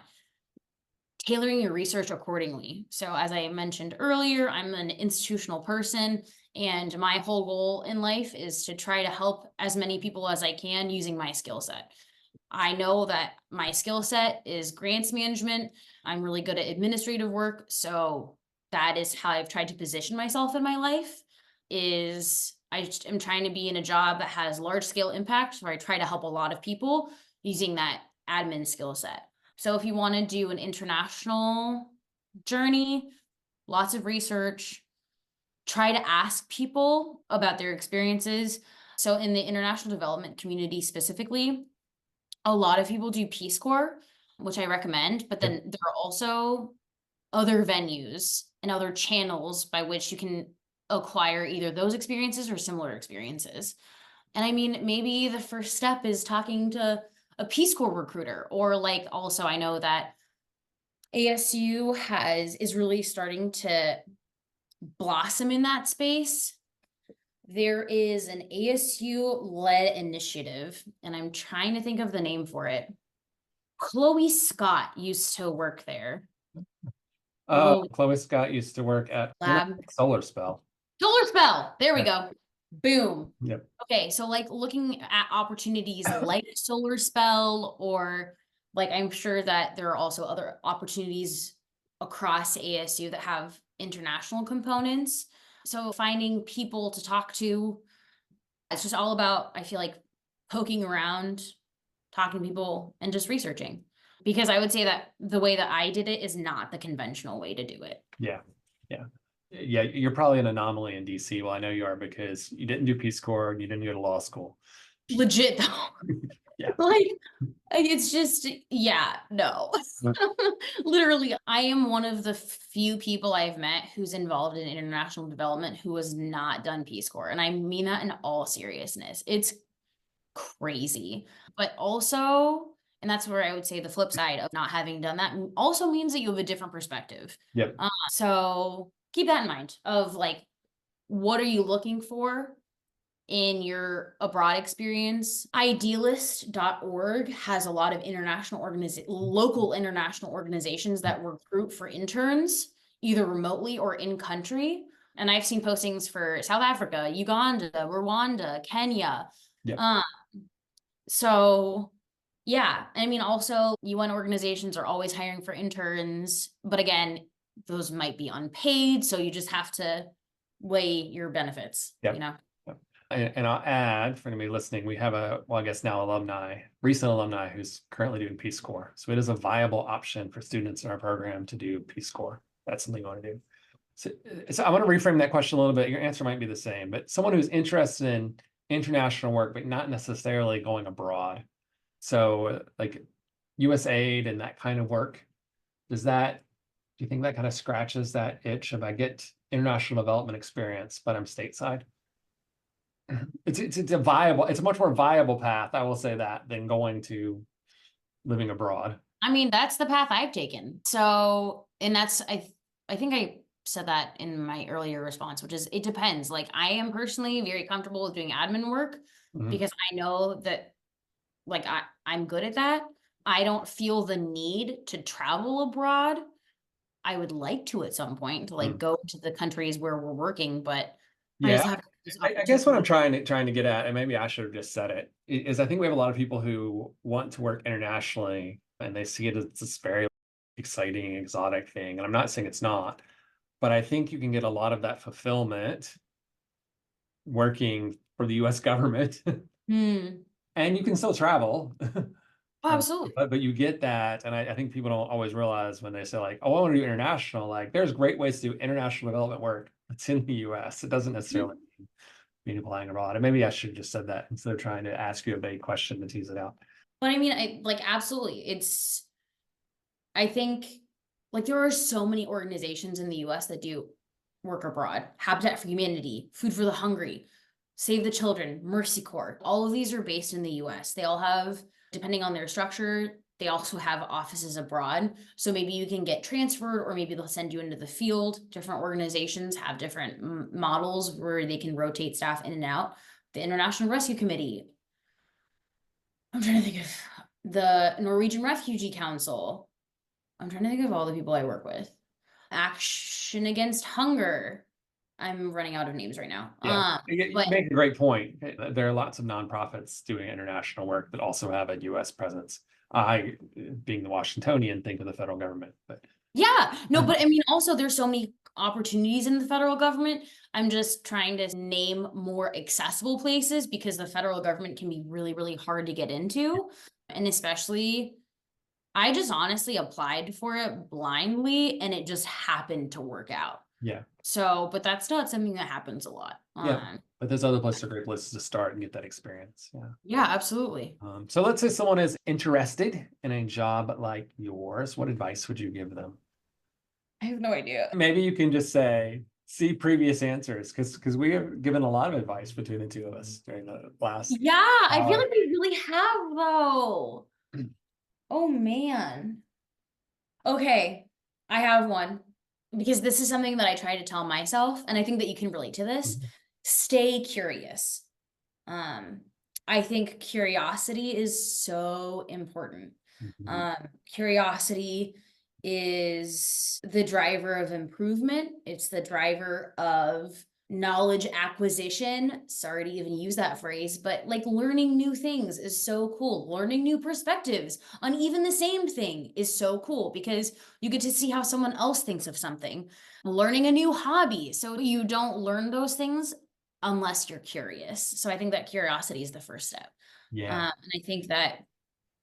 tailoring your research accordingly. So, as I mentioned earlier, I'm an institutional person, and my whole goal in life is to try to help as many people as I can using my skill set. I know that my skill set is grants management. I'm really good at administrative work. So that is how I've tried to position myself in my life, is am trying to be in a job that has large scale impact, where I try to help a lot of people using that admin skill set. So if you want to do an international journey, lots of research, try to ask people about their experiences. So in the international development community specifically, a lot of people do Peace Corps, which I recommend, but then Yep. there are also other venues and other channels by which you can acquire either those experiences or similar experiences. And I mean, maybe the first step is talking to a Peace Corps recruiter, or, like, also I know that ASU is really starting to blossom in that space. There is an ASU-led initiative, and I'm trying to think of the name for it. Chloe Scott used to work there. Oh, Little Chloe Scott used to work at lab. Solar Spell. Solar Spell. There we Yeah. go. Boom. Yep. Okay, so like looking at opportunities like Solar Spell, or like I'm sure that there are also other opportunities across ASU that have international components. So finding people to talk to, it's just all about, I feel like, poking around, talking to people, and just researching. Because I would say that the way that I did it is not the conventional way to do it. Yeah. Yeah. Yeah. You're probably an anomaly in DC. Well, I know you are because you didn't do Peace Corps, you didn't go to law school. Legit though. Yeah. Like, it's just, yeah, no. Literally, I am one of the few people I've met who's involved in international development who has not done Peace Corps. And I mean that in all seriousness. It's crazy. But also, and that's where I would say the flip side of not having done that also means that you have a different perspective. Yep. So keep that in mind of like, what are you looking for in your abroad experience? Idealist.org has a lot of local international organizations that recruit for interns, either remotely or in country. And I've seen postings for South Africa, Uganda, Rwanda, Kenya. Yep. So yeah, I mean, also UN organizations are always hiring for interns, but again, those might be unpaid, so you just have to weigh your benefits, Yep. And I'll add for anybody listening, we have well, I guess now recent alumni who's currently doing Peace Corps. So it is a viable option for students in our program to do Peace Corps. That's something you want to do. So I want to reframe that question a little bit. Your answer might be the same, but someone who's interested in international work, but not necessarily going abroad. So like USAID and that kind of work, do you think that kind of scratches that itch if I get international development experience, but I'm stateside? It's a much more viable path, I will say that, than going to living abroad. I mean, that's the path I've taken. So, and that's, I think I said that in my earlier response, which is it depends. Like, I am personally very comfortable with doing admin work because I know that, like, I'm good at that. I don't feel the need to travel abroad. I would like to at some point to like go to the countries where we're working, but I just Yeah, have this I guess what I'm opportunity. trying to get at, and maybe I should have just said it, is I think we have a lot of people who want to work internationally and they see it as this very exciting, exotic thing. And I'm not saying it's not, but I think you can get a lot of that fulfillment working for the US government Hmm. and you can still travel. Oh, absolutely. But you get that, and I think people don't always realize when they say like, "Oh, I want to do international." Like, there's great ways to do international development work. It's in the U.S. It doesn't necessarily mean applying abroad. And maybe I should have just said that instead of trying to ask you a vague question to tease it out. But I mean, I like absolutely. I think like there are so many organizations in the US that do work abroad. Habitat for Humanity, Food for the Hungry, Save the Children, Mercy Corps. All of these are based in the US. They all have, depending on their structure, they also have offices abroad. So maybe you can get transferred, or maybe they'll send you into the field. Different organizations have different models where they can rotate staff in and out. The International Rescue Committee, I'm trying to think of the Norwegian Refugee Council. I'm trying to think of all the people I work with. Action Against Hunger. I'm running out of names right now. Yeah, you But make a great point. There are lots of nonprofits doing international work that also have a U.S. presence. I, being the Washingtonian, think of the federal government, but yeah, no, but I mean, also there's so many opportunities in the federal government. I'm just trying to name more accessible places because the federal government can be really, really hard to get into. And especially, I just honestly applied for it blindly and it just happened to work out. yeah, So, but that's not something that happens a lot. yeah. But there's other places are great places to start and get that experience. Yeah. Yeah, absolutely. So let's say someone is interested in a job like yours. What advice would you give them? I have no idea. Maybe you can just say, see previous answers, because we have given a lot of advice between the two of us during the last Yeah, I feel hour. like we really have though. Oh man. Okay, I have one because this is something that I try to tell myself, and I think that you can relate to this. Stay curious. Um, I think curiosity is so important. Mhm. Curiosity is the driver of improvement. It's the driver of knowledge acquisition. Sorry to even use that phrase, but like learning new things is so cool. Learning new perspectives on even the same thing is so cool because you get to see how someone else thinks of something. Learning a new hobby. So you don't learn those things unless you're curious. So I think that curiosity is the first step. Yeah. And I think that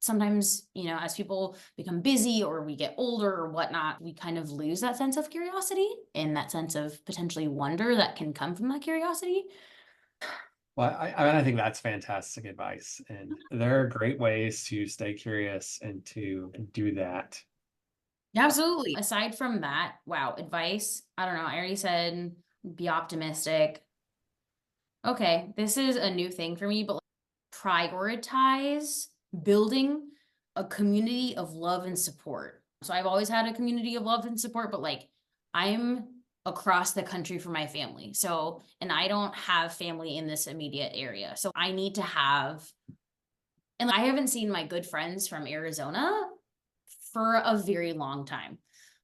sometimes, as people become busy or we get older or whatnot, we kind of lose that sense of curiosity and that sense of potentially wonder that can come from that curiosity. Well, I think that's fantastic advice. And there are great ways to stay curious and to do that. Absolutely. Aside from that, wow, advice. I don't know. I already said be optimistic. Okay, this is a new thing for me, but prioritize building a community of love and support. So I've always had a community of love and support, but like I'm across the country for my family. So, and I don't have family in this immediate area. So I need to have, and I haven't seen my good friends from Arizona for a very long time.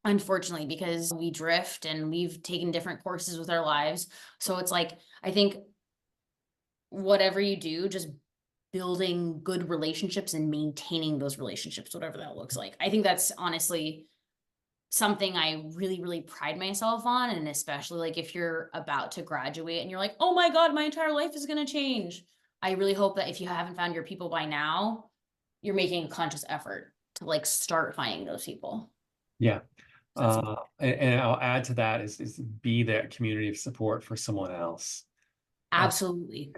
Unfortunately, because we drift and we've taken different courses with our lives. So it's like, I think whatever you do, just building good relationships and maintaining those relationships, whatever that looks like. I think that's honestly something I really, really pride myself on. And especially like if you're about to graduate and you're like, oh my God, my entire life is going to change. I really hope that if you haven't found your people by now, you're making a conscious effort to like start finding those people. Yeah. That's And I'll add to that is be that community of support for someone else. absolutely.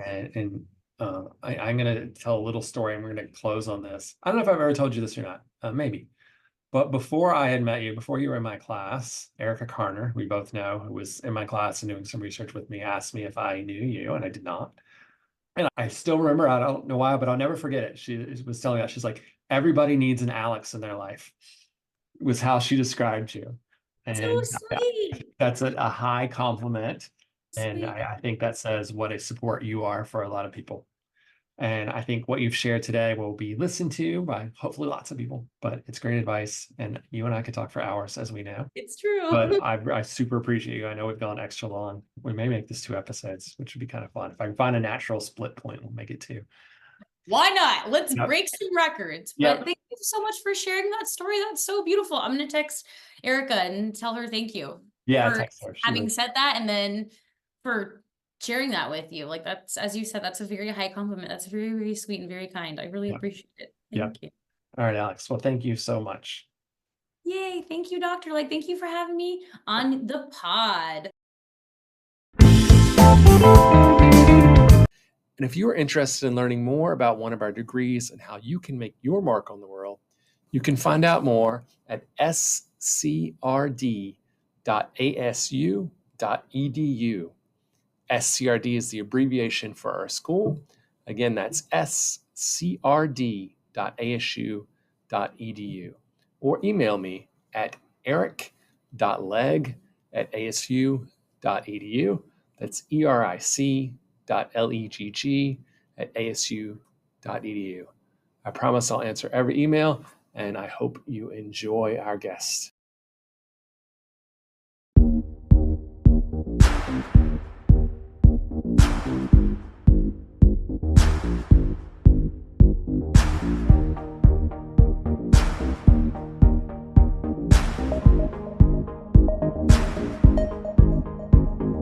I'm going to tell a little story and we're going to close on this. I don't know if I've ever told you this or not, maybe. But before I had met you, before you were in my class, Erica Carner, we both know, who was in my class and doing some research with me, asked me if I knew you, and I did not. And I still remember, I don't know why, but I'll never forget it. She was telling us, she's like, everybody needs an Alex in their life, was how she described you. So And sweet. that's a high compliment. And Sweet. I think that says what a support you are for a lot of people. And I think what you've shared today will be listened to by hopefully lots of people, but it's great advice. And you and I could talk for hours, as we know. It's true. But I super appreciate you. I know we've gone extra long. We may make this 2 episodes, which would be kind of fun. If I can find a natural split point, we'll make it 2. Why not? Let's Yep. break some records. But Yep. thank you so much for sharing that story. That's so beautiful. I'm going to text Erica and tell her thank you Yeah, for text her. She having would. said that and then for sharing that with you. Like that's, as you said, that's a very high compliment. That's very, very sweet and very kind. I really Yep. appreciate it. Yep. Thank you. All right, Alex. Well, thank you so much. Yay. Thank you, doctor. Like, thank you for having me on the pod. And if you are interested in learning more about one of our degrees and how you can make your mark on the world, you can find out more at scrd.asu.edu. SCRD is the abbreviation for our school. Again, that's scrd.asu.edu. Or email me at eric.legg@asu.edu. That's eric.legg@asu.edu. I promise I'll answer every email, and I hope you enjoy our guest.